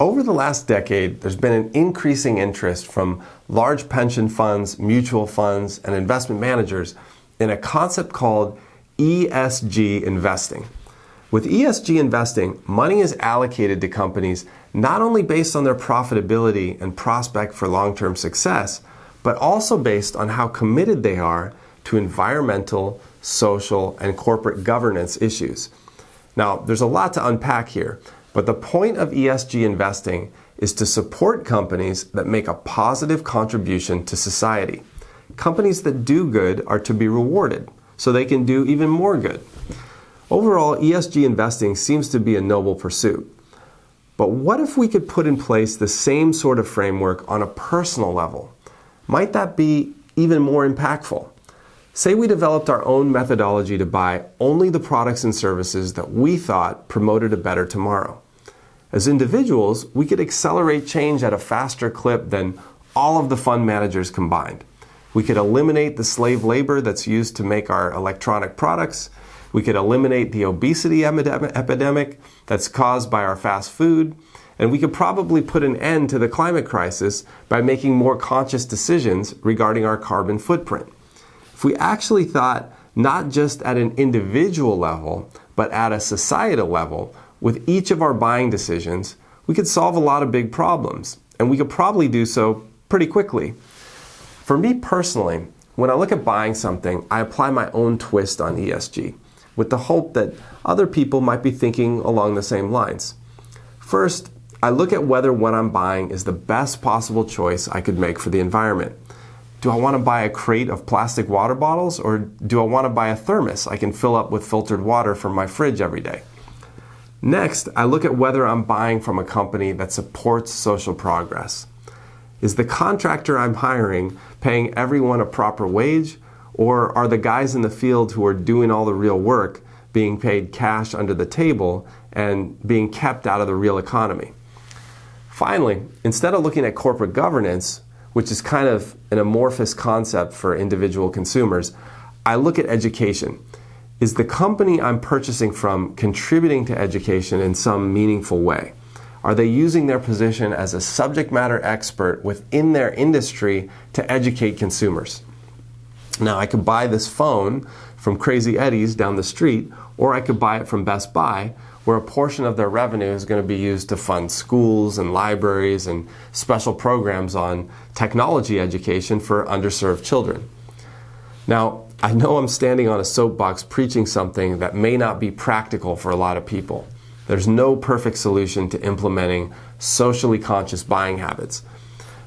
Over the last decade, there's been an increasing interest from large pension funds, mutual funds, and investment managers in a concept called ESG investing. With ESG investing, money is allocated to companies not only based on their profitability and prospect for long-term success, but also based on how committed they are to environmental, social, and corporate governance issues. Now, there's a lot to unpack here, but the point of ESG investing is to support companies that make a positive contribution to society. Companies that do good are to be rewarded, so they can do even more good. Overall, ESG investing seems to be a noble pursuit. But what if we could put in place the same sort of framework on a personal level? Might that be even more impactful? Say we developed our own methodology to buy only the products and services that we thought promoted a better tomorrow. As individuals, we could accelerate change at a faster clip than all of the fund managers combined. We could eliminate the slave labor that's used to make our electronic products. We could eliminate the obesity epidemic that's caused by our fast food. And we could probably put an end to the climate crisis by making more conscious decisions regarding our carbon footprint. If we actually thought not just at an individual level, but at a societal level, with each of our buying decisions, we could solve a lot of big problems. And we could probably do so pretty quickly. For me personally, when I look at buying something, I apply my own twist on ESG, with the hope that other people might be thinking along the same lines. First, I look at whether what I'm buying is the best possible choice I could make for the environment. Do I want to buy a crate of plastic water bottles, or do I want to buy a thermos I can fill up with filtered water from my fridge every day? Next, I look at whether I'm buying from a company that supports social progress. Is the contractor I'm hiring paying everyone a proper wage, or are the guys in the field who are doing all the real work being paid cash under the table and being kept out of the real economy? Finally, instead of looking at corporate governance, which is kind of an amorphous concept for individual consumers, I look at education. Is the company I'm purchasing from contributing to education in some meaningful way? Are they using their position as a subject matter expert within their industry to educate consumers? Now, I could buy this phone from Crazy Eddie's down the street, or I could buy it from Best Buy, where a portion of their revenue is going to be used to fund schools and libraries and special programs on technology education for underserved children. Now, I know I'm standing on a soapbox preaching something that may not be practical for a lot of people. There's no perfect solution to implementing socially conscious buying habits.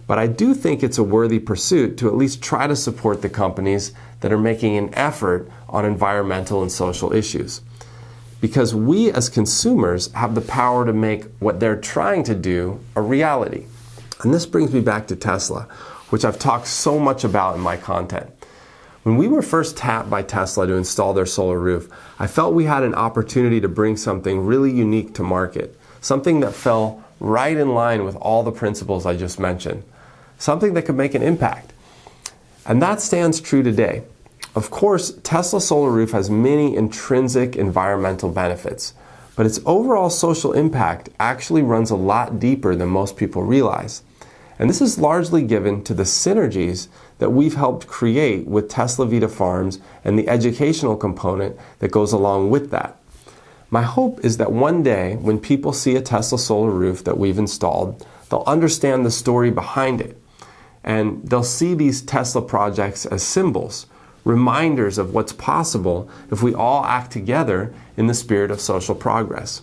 But I do think it's a worthy pursuit to at least try to support the companies that are making an effort on environmental and social issues. Because we as consumers have the power to make what they're trying to do a reality. And this brings me back to Tesla, which I've talked so much about in my content. When we were first tapped by Tesla to install their solar roof, I felt we had an opportunity to bring something really unique to market, something that fell right in line with all the principles I just mentioned, something that could make an impact. And that stands true today. Of course, Tesla Solar Roof has many intrinsic environmental benefits, but its overall social impact actually runs a lot deeper than most people realize. And this is largely given to the synergies that we've helped create with Tesla Vita Farms and the educational component that goes along with that. My hope is that one day, when people see a Tesla Solar Roof that we've installed, they'll understand the story behind it. And they'll see these Tesla projects as symbols, reminders of what's possible if we all act together in the spirit of social progress.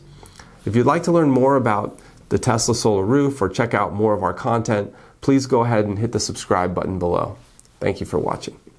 If you'd like to learn more about the Tesla Solar Roof or check out more of our content, please go ahead and hit the subscribe button below. Thank you for watching.